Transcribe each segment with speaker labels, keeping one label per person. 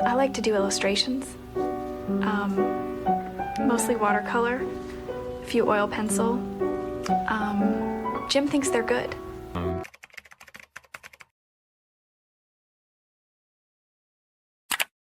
Speaker 1: I like to do illustrations, mostly watercolor, a few oil pencil. Jim thinks they're good.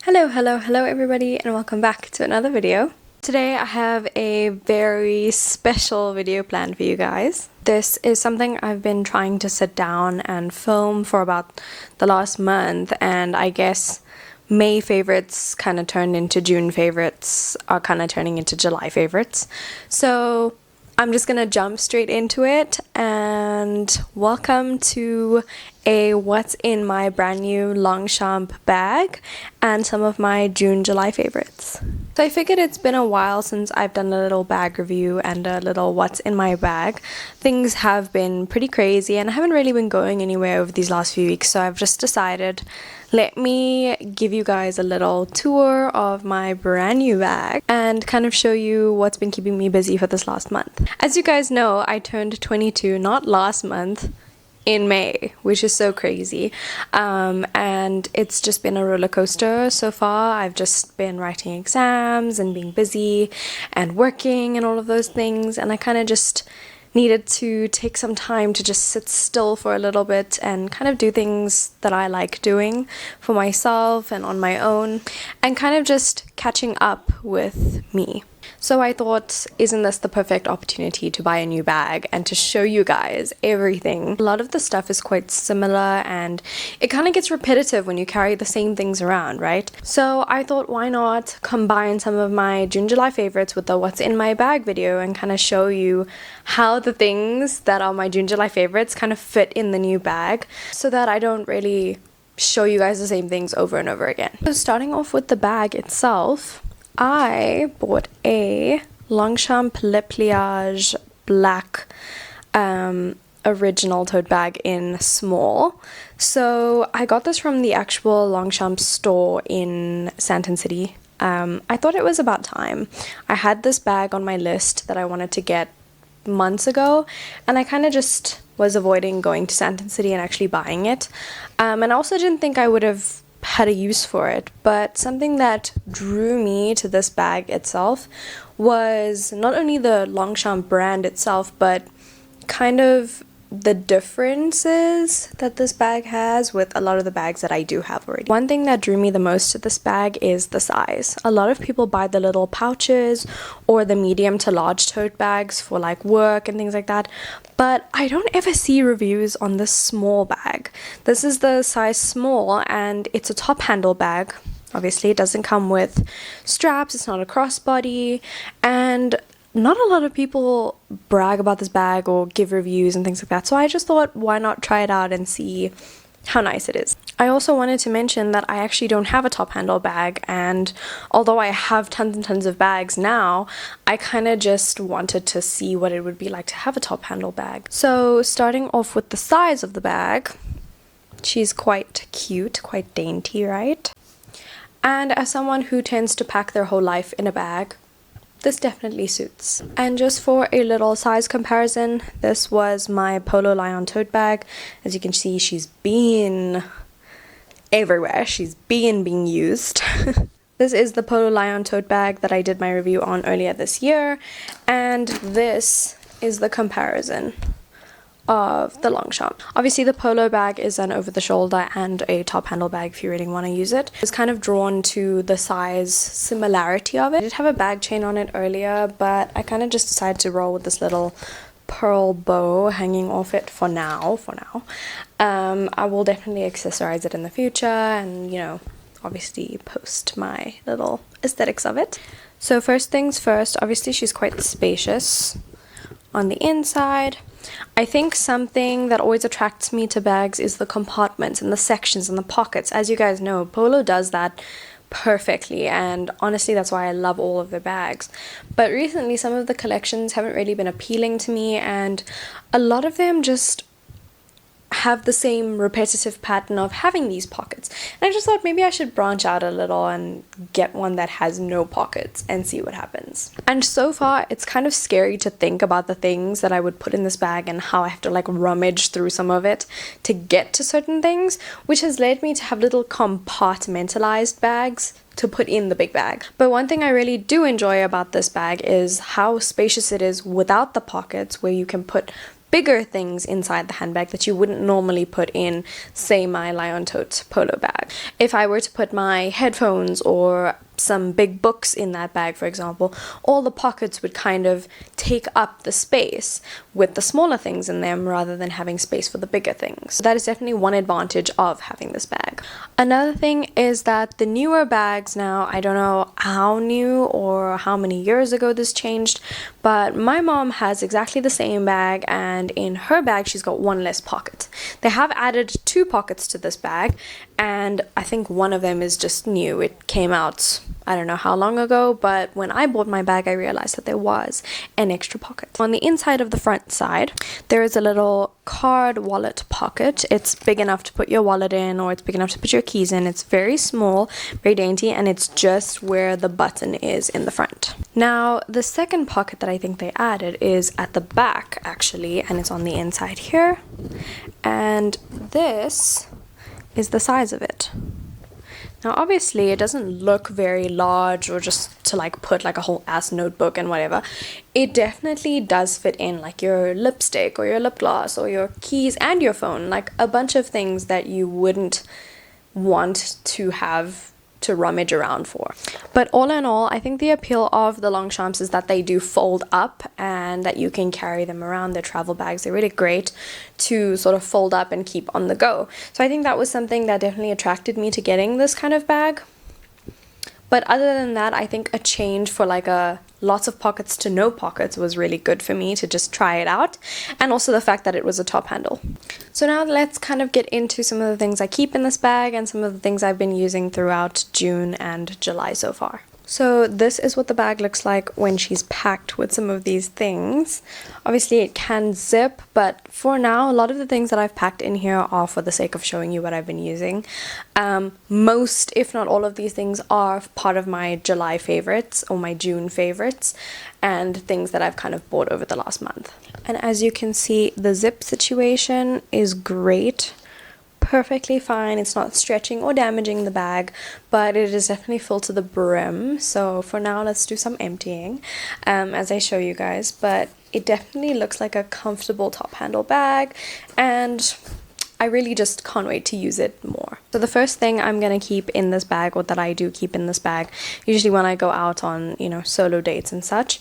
Speaker 1: Hello everybody, and welcome back to another video. Today I have a very special video planned for you guys. This is something I've been trying to sit down and film for about the last month, and I guess May favorites kind of turned into June favorites are kind of turning into July favorites. So I'm just gonna jump straight into it, and welcome to a what's in my brand new Longchamp bag and some of my June-July favorites. So I figured it's been a while since I've done a little bag review and a little what's in my bag. Things have been pretty crazy and I haven't really been going anywhere over these last few weeks, so I've just decided, let me give you guys a little tour of my brand new bag and kind of show you what's been keeping me busy for this last month. As you guys know, I turned 22 not last month, in May, which is so crazy, and it's just been a roller coaster so far. I've just been writing exams and being busy and working and all of those things, and I kind of just needed to take some time to just sit still for a little bit and kind of do things that I like doing for myself and on my own, and kind of just catching up with me. So I thought, isn't this the perfect opportunity to buy a new bag and to show you guys everything? A lot of the stuff is quite similar and it kind of gets repetitive when you carry the same things around, right? So I thought, why not combine some of my June-July favorites with the what's in my bag video and kind of show you how the things that are my June-July favorites kind of fit in the new bag, so that I don't really show you guys the same things over and over again. So starting off with the bag itself, I bought a Longchamp Le Pliage black original tote bag in small. So I got this from the actual Longchamp store in Stationery City. I thought it was about time. I had this bag on my list that I wanted to get months ago, and I kind of just was avoiding going to Stationery City and actually buying it. And I also didn't think I would have had a use for it, but something that drew me to this bag itself was not only the Longchamp brand itself, but kind of the differences that this bag has with a lot of the bags that I do have already. One thing that drew me the most to this bag is the size. A lot of people buy the little pouches or the medium to large tote bags for like work and things like that, but I don't ever see reviews on this small bag. This is the size small, and it's a top handle bag. Obviously it doesn't come with straps, it's not a crossbody, and not a lot of people brag about this bag or give reviews and things like that, so I just thought, why not try it out and see how nice it is. I also wanted to mention that I actually don't have a top handle bag, and although I have tons and tons of bags now, I kind of just wanted to see what it would be like to have a top handle bag. So starting off with the size of the bag, she's quite cute, quite dainty, right? And as someone who tends to pack their whole life in a bag, this definitely suits. And just for a little size comparison, this was my Polo Lion tote bag. As you can see, she's been everywhere. She's been being used. This is the Polo Lion tote bag that I did my review on earlier this year, and this is the comparison of the Longchamp. Obviously the Polo bag is an over the shoulder and a top handle bag if you really want to use it. I was kind of drawn to the size similarity of it. I did have a bag chain on it earlier, but I kind of just decided to roll with this little pearl bow hanging off it for now. I will definitely accessorize it in the future and, you know, obviously post my little aesthetics of it. So first things first, obviously she's quite spacious on the inside. I think something that always attracts me to bags is the compartments and the sections and the pockets. As you guys know, Polo does that perfectly, and honestly that's why I love all of their bags. But recently some of the collections haven't really been appealing to me, and a lot of them just have the same repetitive pattern of having these pockets. And I just thought maybe I should branch out a little and get one that has no pockets and see what happens. And so far, it's kind of scary to think about the things that I would put in this bag and how I have to like rummage through some of it to get to certain things, which has led me to have little compartmentalized bags to put in the big bag. But one thing I really do enjoy about this bag is how spacious it is without the pockets, where you can put bigger things inside the handbag that you wouldn't normally put in, say, my Lion Tote polo bag. If I were to put my headphones or some big books in that bag, for example, all the pockets would kind of take up the space with the smaller things in them rather than having space for the bigger things. So that is definitely one advantage of having this bag. Another thing is that the newer bags now, I don't know how new or how many years ago this changed, but my mom has exactly the same bag, and in her bag she's got one less pocket. They have added 2 pockets to this bag, and I think one of them is just new. It came out I don't know how long ago, but when I bought my bag I realized that there was an extra pocket. On the inside of the front side there is a little card wallet pocket. It's big enough to put your wallet in, or it's big enough to put your keys in. It's very small, very dainty, and it's just where the button is in the front. Now the second pocket that I think they added is at the back actually, and it's on the inside here, and this is the size of it. Now obviously it doesn't look very large, or just to like put like a whole ass notebook and whatever. It definitely does fit in like your lipstick or your lip gloss or your keys and your phone, like a bunch of things that you wouldn't want to have to rummage around for. But all in all, I think the appeal of the Longchamps is that they do fold up and that you can carry them around. Their travel bags, they're really great to sort of fold up and keep on the go. So I think that was something that definitely attracted me to getting this kind of bag. But other than that, I think a change for like a lots of pockets to no pockets was really good for me to just try it out, and also the fact that it was a top handle. So now let's kind of get into some of the things I keep in this bag and some of the things I've been using throughout June and July so far. So this is what the bag looks like when she's packed with some of these things. Obviously it can zip, but for now a lot of the things that I've packed in here are for the sake of showing you what I've been using. Most, if not all of these things are part of my July favorites or my June favorites, and things that I've kind of bought over the last month. And as you can see, the zip situation is great. Perfectly fine. It's not stretching or damaging the bag, but it is definitely full to the brim. So for now, let's do some emptying as I show you guys. But it definitely looks like a comfortable top handle bag, and I really just can't wait to use it more. So the first thing I'm going to keep in this bag, or that I do keep in this bag, usually when I go out on, you know, solo dates and such,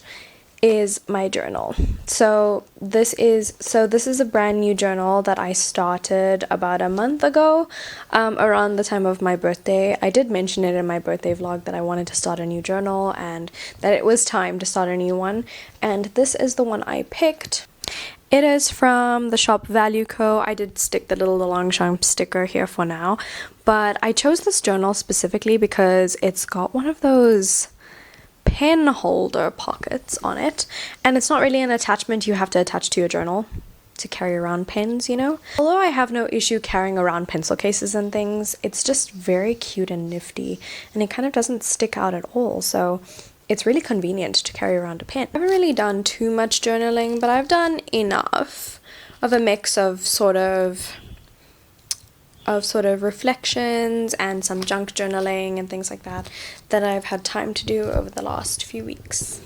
Speaker 1: is my journal. So this is a brand new journal that I started about a month ago, around the time of my birthday. I did mention it in my birthday vlog that I wanted to start a new journal and that it was time to start a new one, and this is the one I picked. It is from the shop Value Co. I did stick the little Longchamp sticker here for now, but I chose this journal specifically because it's got one of those pen holder pockets on it, and it's not really an attachment you have to attach to your journal to carry around pens, you know. Although I have no issue carrying around pencil cases and things, it's just very cute and nifty, and it kind of doesn't stick out at all, so it's really convenient to carry around a pen. I haven't really done too much journaling, but I've done enough of a mix of sort of reflections and some junk journaling and things like that I've had time to do over the last few weeks.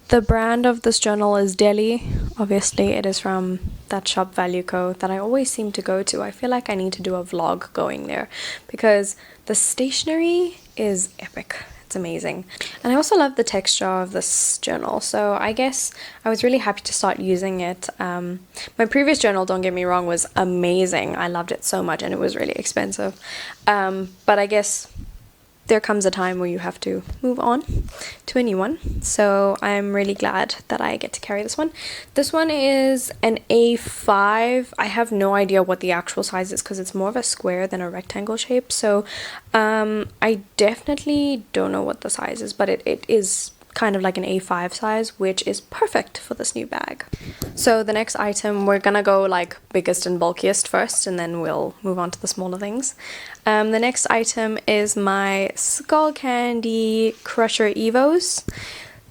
Speaker 1: The brand of this journal is Delhi. Obviously it is from that shop Value Co. that I always seem to go to. I feel like I need to do a vlog going there because the stationery is epic. It's amazing. And I also love the texture of this journal, so I guess I was really happy to start using it. My previous journal, don't get me wrong, was amazing. I loved it so much, and it was really expensive. But I guess there comes a time where you have to move on to a new one. So I'm really glad that I get to carry this one. This one is an A5. I have no idea what the actual size is because it's more of a square than a rectangle shape. So I definitely don't know what the size is, but it is kind of like an A5 size, which is perfect for this new bag. So the next item, we're gonna go like biggest and bulkiest first, and then we'll move on to the smaller things. The next item is my Skull Candy Crusher Evos.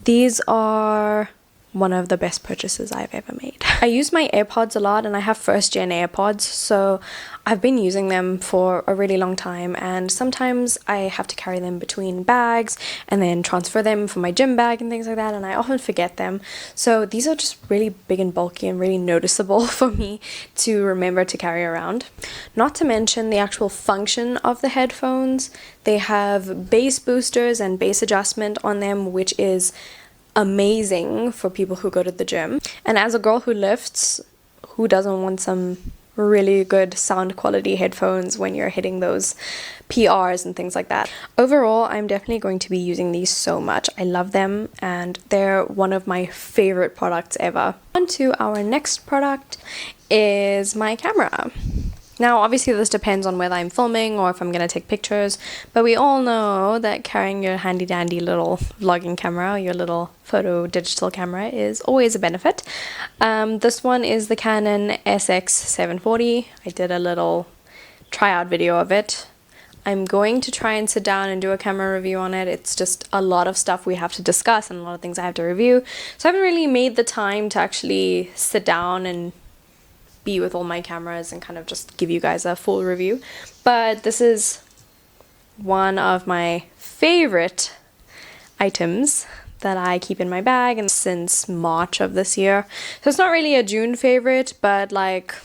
Speaker 1: These are one of the best purchases I've ever made. I use my AirPods a lot, and I have first gen AirPods, so I've been using them for a really long time, and sometimes I have to carry them between bags and then transfer them for my gym bag and things like that, and I often forget them. So these are just really big and bulky and really noticeable for me to remember to carry around. Not to mention the actual function of the headphones. They have bass boosters and bass adjustment on them, which is amazing for people who go to the gym. And as a girl who lifts, who doesn't want some really good sound quality headphones when you're hitting those PRs and things like that? Overall, I'm definitely going to be using these so much. I love them, and they're one of my favorite products ever. On to our next product is my camera. Now, obviously this depends on whether I'm filming or if I'm going to take pictures, but we all know that carrying your handy dandy little vlogging camera, your little photo digital camera, is always a benefit. This one is the Canon SX740. I did a little tryout video of it. I'm going to try and sit down and do a camera review on it. It's just a lot of stuff we have to discuss and a lot of things I have to review, so I haven't really made the time to actually sit down and be with all my cameras and kind of just give you guys a full review. But this is one of my favorite items that I keep in my bag, and since March of this year. So it's not really a June favorite, but like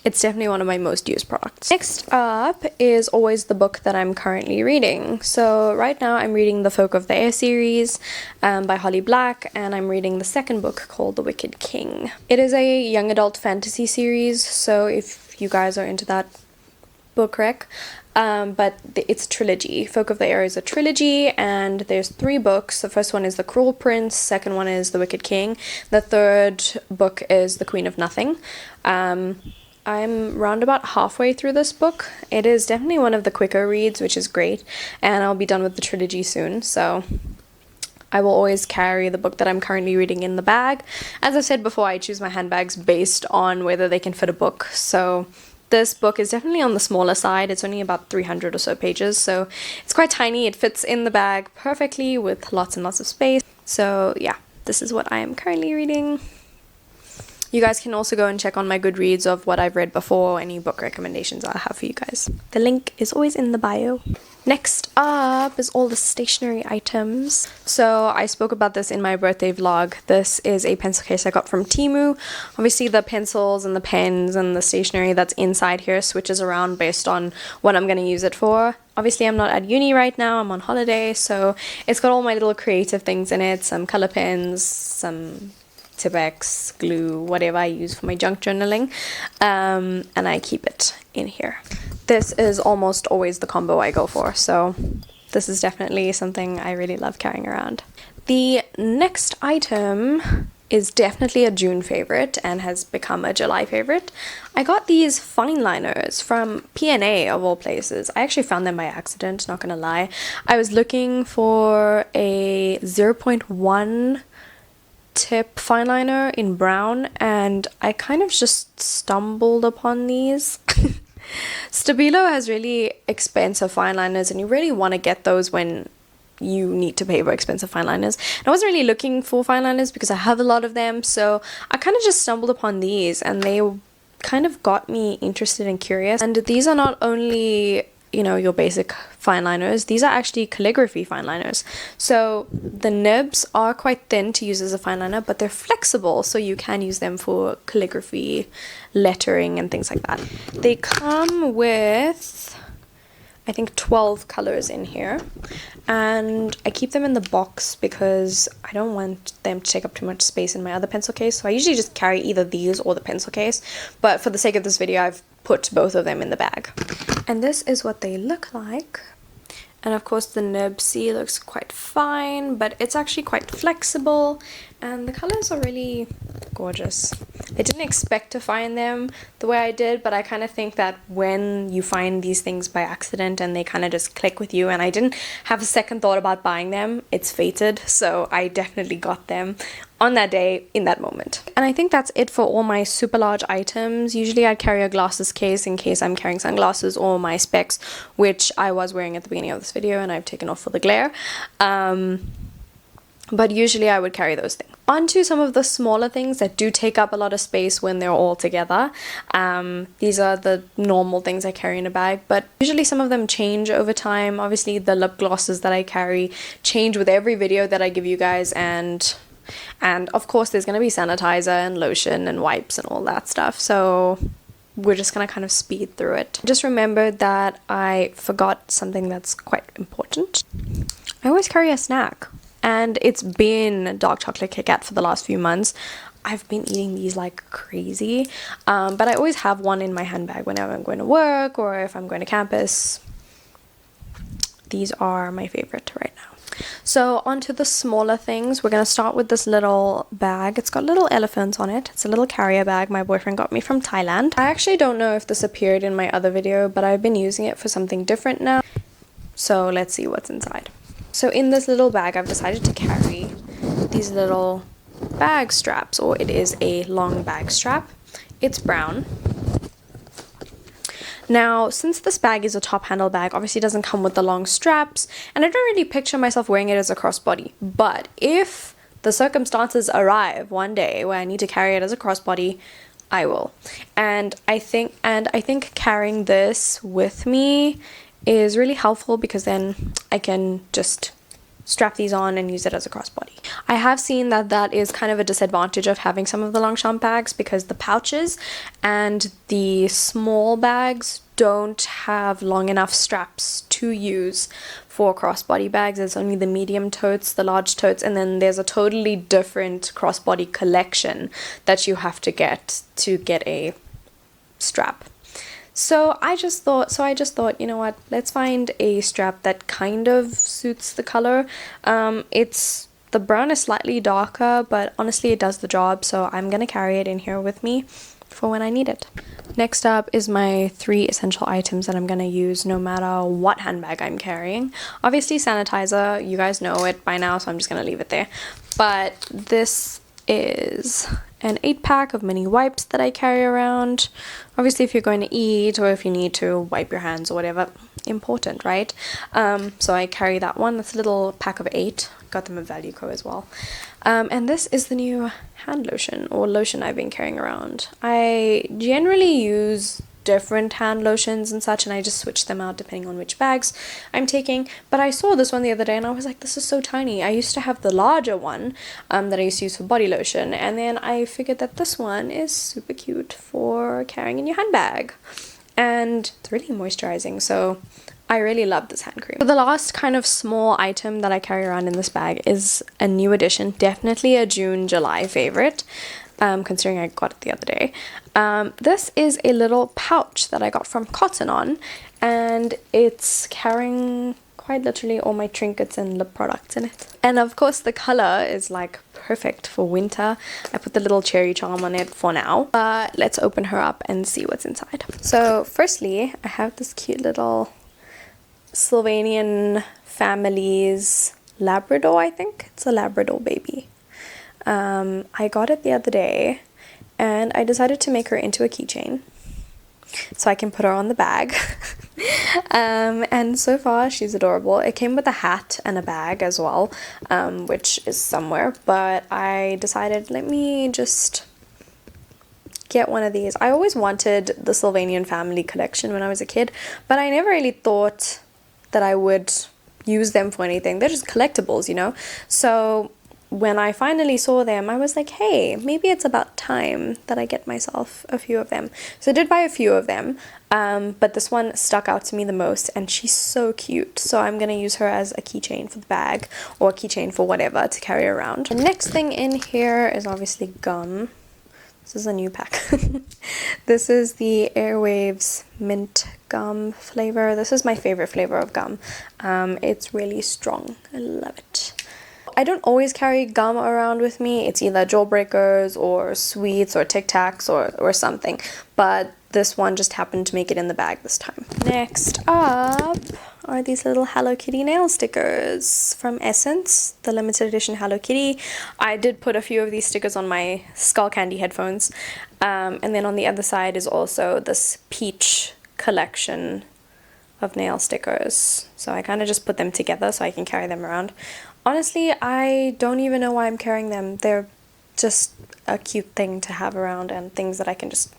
Speaker 1: it's definitely one of my most used products. Next up is always the book that I'm currently reading. So right now I'm reading the Folk of the Air series by Holly Black, and I'm reading the second book called The Wicked King. It is a young adult fantasy series, so if you guys are into that book rec, but it's a trilogy. Folk of the Air is a trilogy, and there's 3 books. The first one is The Cruel Prince, second one is The Wicked King, the third book is The Queen of Nothing. I'm round about halfway through this book. It is definitely one of the quicker reads, which is great, and I'll be done with the trilogy soon, so I will always carry the book that I'm currently reading in the bag. As I said before, I choose my handbags based on whether they can fit a book, so this book is definitely on the smaller side. It's only about 300 or so pages, so it's quite tiny. It fits in the bag perfectly with lots and lots of space. So yeah, this is what I am currently reading. You guys can also go and check on my Goodreads of what I've read before, any book recommendations I have for you guys. The link is always in the bio. Next up is all the stationery items. So I spoke about this in my birthday vlog. This is a pencil case I got from Temu. Obviously the pencils and the pens and the stationery that's inside here switches around based on what I'm going to use it for. Obviously I'm not at uni right now, I'm on holiday, so it's got all my little creative things in it, some color pens, some Tipex, glue, whatever I use for my junk journaling, and I keep it in here. This is almost always the combo I go for, so this is definitely something I really love carrying around. The next item is definitely a June favorite and has become a July favorite. I got these fine liners from P&A of all places. I actually found them by accident, not gonna lie. I was looking for a 0.1 tip fine liner in brown, and I kind of just stumbled upon these. Stabilo has really expensive fine liners, and you really want to get those when you need to pay for expensive fine liners. And I wasn't really looking for fine liners because I have a lot of them, so I kind of just stumbled upon these, and they kind of got me interested and curious. And these are not only, you know, your basic fine liners, these are actually calligraphy fine liners. So the nibs are quite thin to use as a fine liner, but they're flexible, so you can use them for calligraphy, lettering, and things like that. They come with, I think, 12 colors in here, and I keep them in the box because I don't want them to take up too much space in my other pencil case, so I usually just carry either these or the pencil case, but for the sake of this video I've put both of them in the bag. And this is what they look like. And of course the nib C looks quite fine, but it's actually quite flexible, and the colors are really Gorgeous. I didn't expect to find them the way I did, but I kind of think that when you find these things by accident and they kind of just click with you, and I didn't have a second thought about buying them, it's fated. So I definitely got them on that day, in that moment. And I think that's it for all my super large items. Usually I'd carry a glasses case in case I'm carrying sunglasses or my specs, which I was wearing at the beginning of this video and I've taken off for the glare. But usually I would carry those things. On to some of the smaller things that do take up a lot of space when they're all together. These are the normal things I carry in a bag, but usually some of them change over time. Obviously the lip glosses that I carry change with every video that I give you guys, and of course there's going to be sanitizer and lotion and wipes and all that stuff. So we're just going to kind of speed through it. Just remembered that I forgot something that's quite important. I always carry a snack. And it's been dark chocolate Kit Kat for the last few months. I've been eating these like crazy. But I always have one in my handbag whenever I'm going to work or if I'm going to campus. These are my favorite right now. So onto the smaller things. We're going to start with this little bag. It's got little elephants on it. It's a little carrier bag my boyfriend got me from Thailand. I actually don't know if this appeared in my other video, but I've been using it for something different now. So let's see what's inside. So in this little bag, I've decided to carry these little bag straps, or it is a long bag strap. It's brown. Now, since this bag is a top handle bag, obviously it doesn't come with the long straps, and I don't really picture myself wearing it as a crossbody. But if the circumstances arrive one day where I need to carry it as a crossbody, I will. And I think carrying this with me is really helpful because then I can just strap these on and use it as a crossbody. I have seen that is kind of a disadvantage of having some of the Longchamp bags because the pouches and the small bags don't have long enough straps to use for crossbody bags. It's only the medium totes, the large totes, and then there's a totally different crossbody collection that you have to get a strap. So I just thought, you know what, let's find a strap that kind of suits the color. The brown is slightly darker, but honestly it does the job, so I'm gonna carry it in here with me for when I need it. Next up is my 3 essential items that I'm gonna use no matter what handbag I'm carrying. Obviously sanitizer, you guys know it by now, so I'm just gonna leave it there. But this is an 8-pack of mini wipes that I carry around. Obviously if you're going to eat or if you need to wipe your hands or whatever, important, right? So I carry that one. That's a little pack of 8. Got them at Value Co as well. And this is the new hand lotion or lotion I've been carrying around. I generally use different hand lotions and such, and I just switch them out depending on which bags I'm taking. But I saw this one the other day and I was like, this is so tiny. I used to have the larger one that I used to use for body lotion, and then I figured that this one is super cute for carrying in your handbag, and it's really moisturizing, so I really love this hand cream. So the last kind of small item that I carry around in this bag is a new addition, definitely a June-July favorite. Considering I got it the other day. This is a little pouch that I got from Cotton On, and it's carrying quite literally all my trinkets and lip products in it. And of course the color is like perfect for winter. I put the little cherry charm on it for now. Let's open her up and see what's inside. So firstly, I have this cute little Slovenian family's Labrador, I think. It's a Labrador baby. I got it the other day and I decided to make her into a keychain so I can put her on the bag. And so far she's adorable. It came with a hat and a bag as well, which is somewhere, but I decided let me just get one of these. I always wanted the Slovenian family collection when I was a kid, but I never really thought that I would use them for anything. They're just collectibles, you know? So when I finally saw them, I was like, hey, maybe it's about time that I get myself a few of them. So I did buy a few of them, but this one stuck out to me the most, and she's so cute. So I'm going to use her as a keychain for the bag, or a keychain for whatever to carry around. The next thing in here is obviously gum. This is a new pack. This is the Airwaves mint gum flavor. This is my favorite flavor of gum. It's really strong. I love it. I don't always carry gum around with me. It's either Jawbreakers or Sweets or Tic Tacs or something. But this one just happened to make it in the bag this time. Next up are these little Hello Kitty nail stickers from Essence, the limited edition Hello Kitty. I did put a few of these stickers on my Skull Candy headphones. And then on the other side is also this peach collection of nail stickers. So I kind of just put them together so I can carry them around. Honestly, I don't even know why I'm carrying them. They're just a cute thing to have around and things that I can just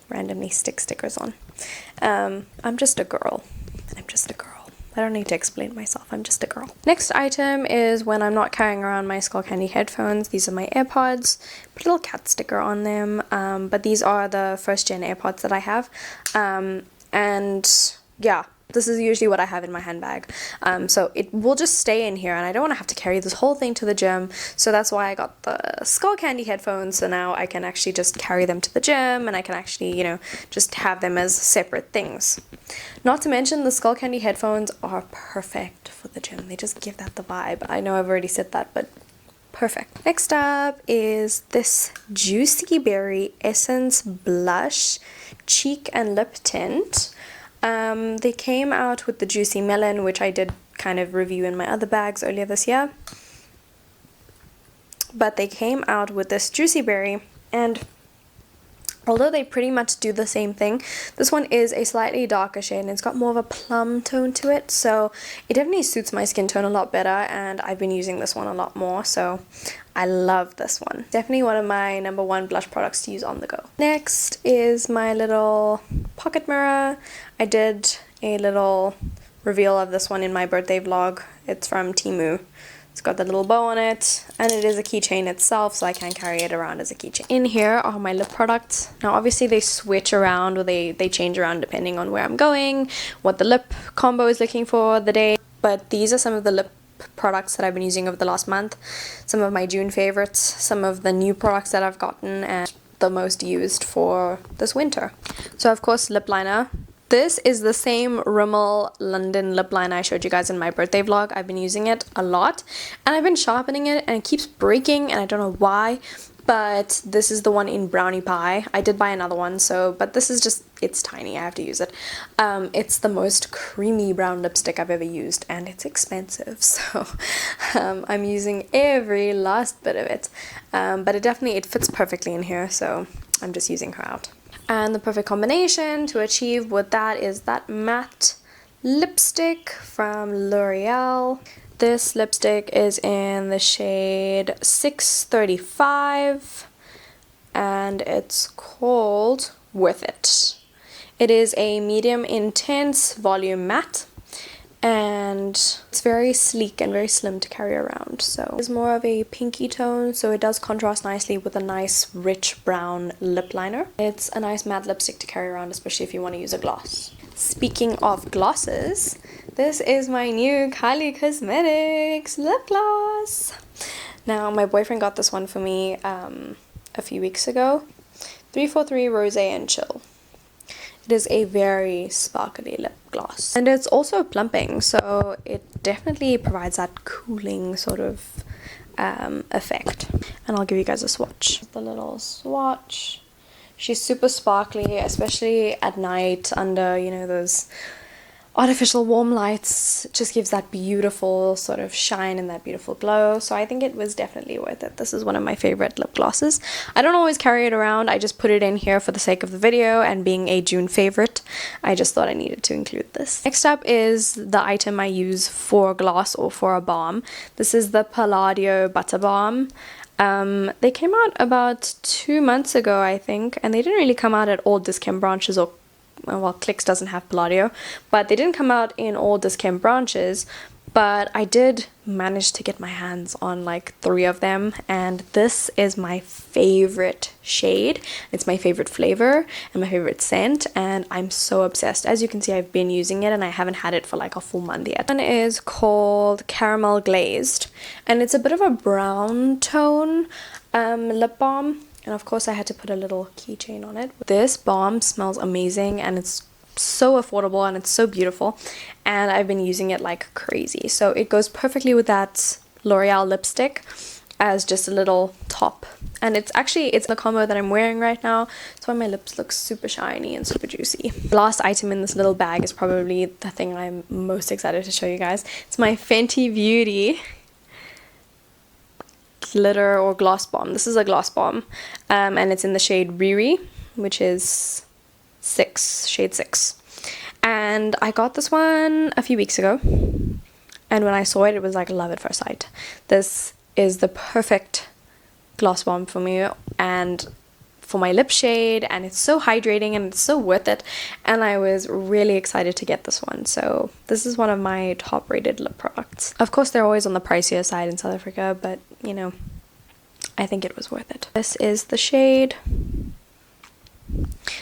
Speaker 1: randomly stick stickers on. I'm just a girl. I'm just a girl. I don't need to explain myself. I'm just a girl. Next item is when I'm not carrying around my Skull Candy headphones. These are my AirPods. Put a little cat sticker on them. But these are the first gen AirPods that I have. And yeah, this is usually what I have in my handbag. So it will just stay in here, and I don't want to have to carry this whole thing to the gym. So that's why I got the Skull Candy headphones. So now I can actually just carry them to the gym, and I can actually, you know, just have them as separate things. Not to mention the Skull Candy headphones are perfect for the gym. They just give that the vibe. I know I've already said that, but perfect. Next up is this Juicy Berry Essence Blush Cheek and Lip Tint. They came out with the Juicy Melon, which I did kind of review in my other bags earlier this year. But they came out with this Juicy Berry, and although they pretty much do the same thing, this one is a slightly darker shade and it's got more of a plum tone to it, so it definitely suits my skin tone a lot better, and I've been using this one a lot more, so I love this one. Definitely one of my #1 blush products to use on the go. Next is my little pocket mirror. I did a little reveal of this one in my birthday vlog. It's from Temu. It's got the little bow on it, and it is a keychain itself, so I can carry it around as a keychain. In here are my lip products. Now obviously they switch around, or they change around depending on where I'm going, what the lip combo is looking for the day. But these are some of the lip products that I've been using over the last month. Some of my June favorites, some of the new products that I've gotten, and the most used for this winter. So of course, lip liner. This is the same Rimmel London lip liner I showed you guys in my birthday vlog. I've been using it a lot, and I've been sharpening it, and it keeps breaking, and I don't know why, but this is the one in Brownie Pie. I did buy another one, but this is just, it's tiny, I have to use it. It's the most creamy brown lipstick I've ever used, and it's expensive, so I'm using every last bit of it. But it fits perfectly in here, so I'm just using her out. And the perfect combination to achieve with that is that matte lipstick from L'Oreal. This lipstick is in the shade 635, and it's called Worth It. It is a medium intense volume matte, and it's very sleek and very slim to carry around. So it's more of a pinky tone, so it does contrast nicely with a nice rich brown lip liner. It's a nice matte lipstick to carry around, especially if you want to use a gloss. Speaking of glosses, this is my new Kylie Cosmetics lip gloss. Now my boyfriend got this one for me a few weeks ago. 343 Rosé and Chill. It is a very sparkly lip gloss, and it's also plumping, so it definitely provides that cooling sort of effect. And I'll give you guys a swatch. The little swatch. She's super sparkly, especially at night under, you know, those artificial warm lights. It just gives that beautiful sort of shine and that beautiful glow. So I think it was definitely worth it. This is one of my favorite lip glosses. I don't always carry it around. I just put it in here for the sake of the video, and being a June favorite, I just thought I needed to include this. Next up is the item I use for a gloss or for a balm. This is the Palladio Butter Balm. They came out about 2 months ago, I think, and they didn't really come out at all Discount branches, or well, Clicks doesn't have Palladio, but they didn't come out in all Discount branches. But I did manage to get my hands on like 3 of them, and this is my favorite shade. It's my favorite flavor and my favorite scent, and I'm so obsessed. As you can see, I've been using it and I haven't had it for like a full month yet. One is called Caramel Glazed, and it's a bit of a brown tone lip balm. And of course I had to put a little keychain on it. This balm smells amazing, and it's so affordable, and it's so beautiful, and I've been using it like crazy. So it goes perfectly with that L'Oreal lipstick as just a little top. And it's the combo that I'm wearing right now. That's why my lips look super shiny and super juicy. The last item in this little bag is probably the thing I'm most excited to show you guys. It's my Fenty Beauty glitter or gloss bomb. This is a gloss bomb, and it's in the shade Riri, which is shade 6. And I got this one a few weeks ago, and when I saw it, it was like love at first sight. This is the perfect gloss bomb for me and for my lip shade, and it's so hydrating and it's so worth it, and I was really excited to get this one. So this is one of my top rated lip products. Of course, they're always on the pricier side in South Africa, but you know, I think it was worth it. This is the shade.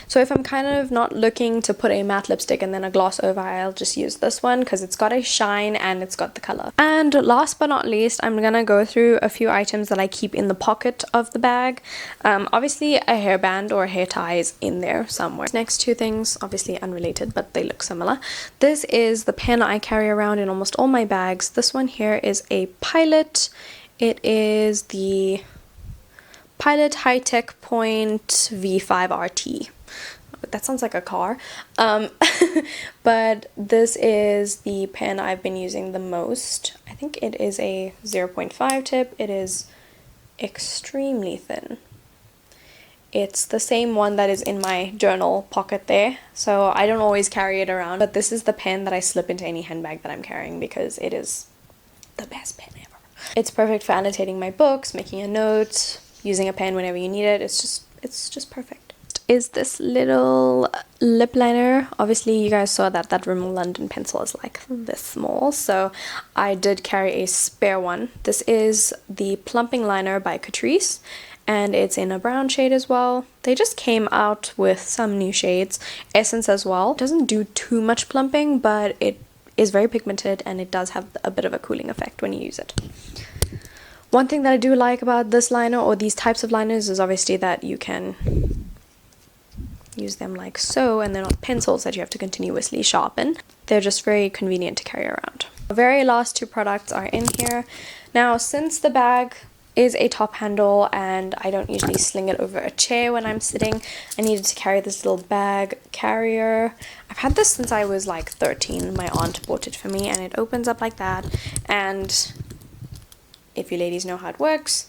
Speaker 1: So if I'm kind of not looking to put a matte lipstick and then a gloss over, I'll just use this one because it's got a shine and it's got the color. And last but not least, I'm gonna go through a few items that I keep in the pocket of the bag. Obviously a hairband or a hair tie is in there somewhere. Next two things, obviously unrelated, but they look similar. This is the pen I carry around in almost all my bags. This one here is a Pilot. It is the Pilot High Tech Point V5 RT. That sounds like a car. But this is the pen I've been using the most. I think it is a 0.5 tip. It is extremely thin. It's the same one that is in my journal pocket there, so I don't always carry it around. But this is the pen that I slip into any handbag that I'm carrying because it is the best pen ever. It's perfect for annotating my books, making a note, using a pen whenever you need it. It's just perfect. Is this little lip liner. Obviously you guys saw that Rimmel London pencil is like this small, so I did carry a spare one. This is the plumping liner by Catrice, and it's in a brown shade as well. They just came out with some new shades. Essence as well. It doesn't do too much plumping, but it is very pigmented and it does have a bit of a cooling effect when you use it. One thing that I do like about this liner or these types of liners is obviously that you can use them like so, and they're not pencils that you have to continuously sharpen. They're just very convenient to carry around. The very last two products are in here. Now, since the bag is a top handle and I don't usually sling it over a chair when I'm sitting, I needed to carry this little bag carrier. I've had this since I was like 13. My aunt bought it for me, and it opens up like that, and if you ladies know how it works,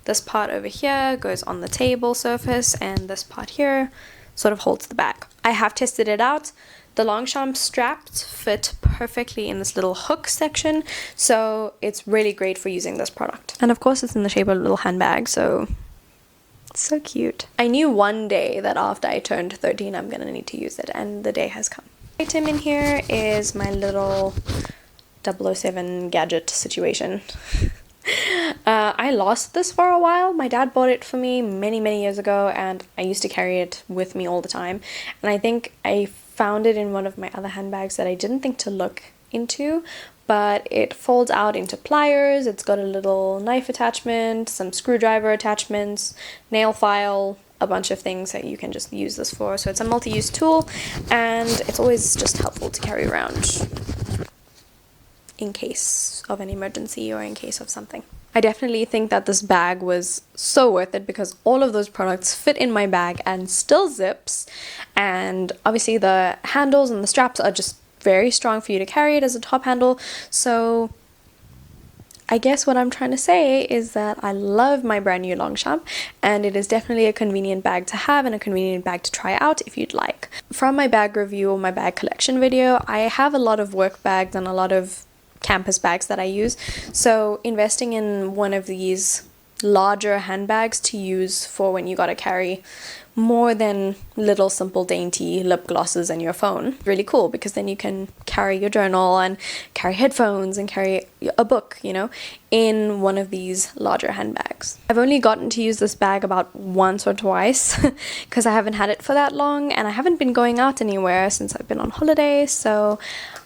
Speaker 1: this part over here goes on the table surface, and this part here sort of holds the bag. I have tested it out. The Longchamp straps fit perfectly in this little hook section, so it's really great for using this product. And of course it's in the shape of a little handbag, so it's so cute. I knew one day that after I turned 13 I'm gonna need to use it, and the day has come. The item in here is my little 007 gadget situation. I lost this for a while. My dad bought it for me many years ago, and I used to carry it with me all the time, and I think I found it in one of my other handbags that I didn't think to look into, but it folds out into pliers. It's got a little knife attachment, some screwdriver attachments, nail file, a bunch of things that you can just use this for. So it's a multi-use tool, and it's always just helpful to carry around in case of an emergency or in case of something. I definitely think that this bag was so worth it because all of those products fit in my bag and still zips, and obviously the handles and the straps are just very strong for you to carry it as a top handle. So I guess what I'm trying to say is that I love my brand new Longchamp, and it is definitely a convenient bag to have and a convenient bag to try out if you'd like. From my bag review or my bag collection video, I have a lot of work bags and a lot of campus bags that I use, so investing in one of these larger handbags to use for when you gotta carry more than little simple dainty lip glosses and your phone, really cool, because then you can carry your journal and carry headphones and carry a book, you know, in one of these larger handbags. I've only gotten to use this bag about once or twice because I haven't had it for that long, and I haven't been going out anywhere since I've been on holiday, so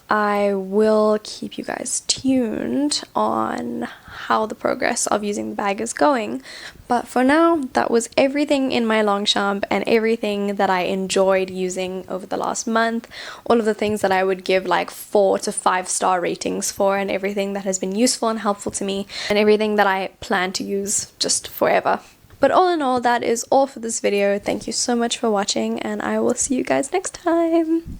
Speaker 1: I will keep you guys tuned on how the progress of using the bag is going. But for now, that was everything in my Longchamp and everything that I enjoyed using over the last month. All of the things that I would give like 4 to 5 star ratings for, and everything that has been useful and helpful to me, and everything that I plan to use just forever. But all in all, that is all for this video. Thank you so much for watching, and I will see you guys next time.